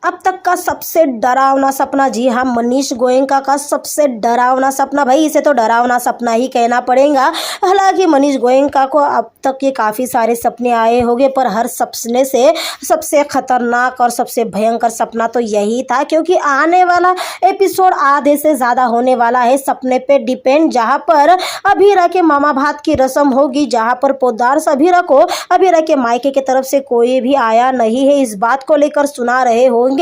अब तक का सबसे डरावना सपना, जी हाँ, मनीष गोयनका का सबसे डरावना सपना। भाई इसे तो डरावना सपना ही कहना पड़ेगा। हालांकि मनीष गोयनका को अब तक ये काफ़ी सारे सपने आए होंगे, पर हर सपने से सबसे खतरनाक और सबसे भयंकर सपना तो यही था, क्योंकि आने वाला एपिसोड आधे से ज़्यादा होने वाला है सपने पे डिपेंड, जहाँ पर अभीरा के मामा भात की रस्म होगी, जहाँ पर पोद्दार अभीरा को अभीरा के मायके की तरफ से कोई भी आया नहीं है, इस बात को लेकर सुना रहे होंगे।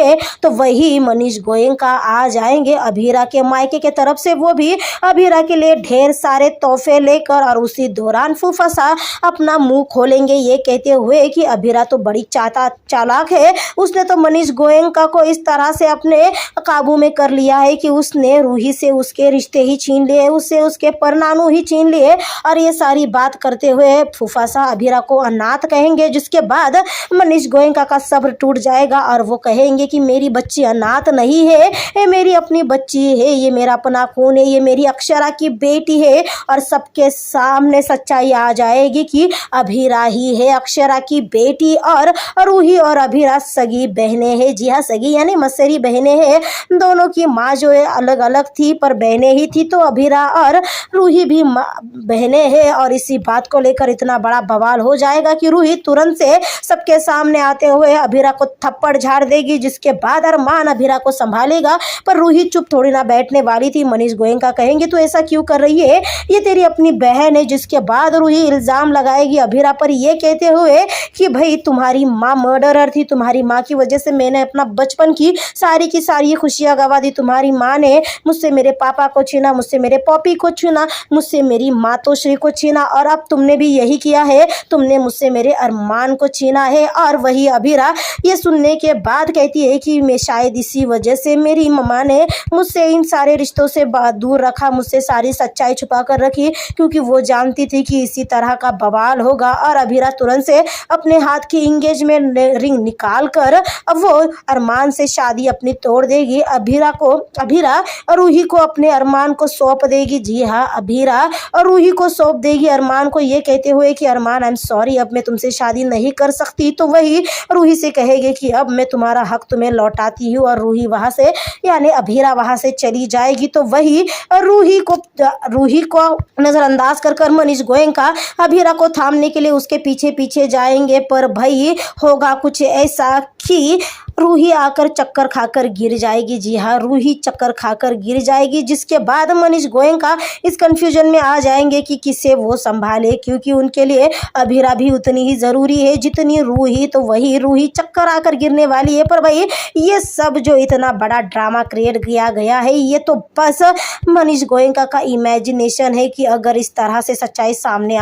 तो वही मनीष गोयनका आ जाएंगे अभीरा के मायके के तरफ से, वो भी अभीरा के लिए ढेर सारे तोहफे लेकर, और उसी दौरान फूफासा अपना मुंह खोलेंगे ये कहते हुए कि अभीरा तो बड़ी चालाक है, उसने तो मनीष गोयनका को इस तरह से अपने काबू में कर लिया है कि उसने रूही से उसके रिश्ते ही छीन लिए, उससे उसके परनानू ही छीन लिए। और ये सारी बात करते हुए फूफासा अभीरा को अनाथ कहेंगे, जिसके बाद मनीष गोयनका का सब्र टूट जाएगा और वो कहेंगे कि मेरी बच्ची अनाथ नहीं है, ये मेरी अपनी बच्ची है, ये मेरा अपना खून है, ये मेरी अक्षरा की बेटी है। और सबके सामने सच्चाई आ जाएगी कि अभीरा ही है अक्षरा की बेटी, और रूही और अभीरा सगी बहनें हैं। जी हाँ, सगी यानी मसेरी बहनें हैं। दोनों की माँ जो है अलग अलग थी, पर बहनें ही थी, तो अभीरा और रूही भी बहनें हैं। और इसी बात को लेकर इतना बड़ा बवाल हो जाएगा कि रूही तुरंत से सबके सामने आते हुए अभीरा को थप्पड़ झाड़ देगी, जिसके बाद अरमान अभीरा को संभालेगा। पर रूही चुप थोड़ी ना बैठने वाली थी। मनीष गोयनका कहेंगे तू ऐसा क्यों कर रही है, ये तेरी अपनी बहन है। जिसके बाद रूही इल्ज़ाम लगाएगी अभीरा पर, ये कहते हुए कि भाई तुम्हारी माँ मर्डरर थी, तुम्हारी माँ की वजह से मैंने अपना बचपन की सारी खुशियाँ गवा दी। तुम्हारी माँ ने मुझसे मेरे पापा को छीना, मुझसे मेरे पॉपी को छीना, मुझसे मेरी मातोश्री को छीना, और अब तुमने भी यही किया है, तुमने मुझसे मेरे अरमान को छीना है। और वही अभीरा ये सुनने के बाद कहती है कि मैं शायद इसी वजह से मेरी मम्मा ने मुझसे इन सारे रिश्तों से दूर रखा, मुझसे सारी सच्चाई छुपा कर रखी, क्योंकि वो जानती थी कि इसी तरह का बवाल होगा। और अभीरा तुरंत से अपने हाथ की इंगेजमेंट रिंग निकाल कर अब वो अरमान से शादी अपनी तोड़ देगी। अभीरा रूही को अपने अरमान को सौंप देगी। जी हाँ, अभीरा और रूही को सौंप देगी अरमान को, ये कहते हुए कि अरमान आई एम सॉरी, अब मैं तुमसे शादी नहीं कर सकती। तो वही रूही से कहेगी कि अब मैं तुम्हारा हक तुम्हें लौटाती हूँ, और रूही वहाँ से यानी अभीरा वहाँ से चली जाएगी। तो वही रूही को नज़रअंदाज कर मनीष गोयनका अभीरा को थामने के लिए उसके पीछे पीछे जाएंगे। पर भाई होगा कुछ ऐसा कि रूही आकर चक्कर खाकर गिर जाएगी। जी हाँ, रूही चक्कर खाकर गिर जाएगी, जिसके बाद मनीष गोयनका इस कंफ्यूजन में आ जाएंगे कि किसे वो संभाले, क्योंकि उनके लिए अभीरा भी उतनी ही ज़रूरी है जितनी रूही। तो वही रूही चक्कर आकर गिरने वाली है। पर भाई ये सब जो इतना बड़ा ड्रामा क्रिएट किया गया है, ये तो बस मनीष गोयनका का इमेजिनेशन है कि अगर इस तरह से सच्चाई सामने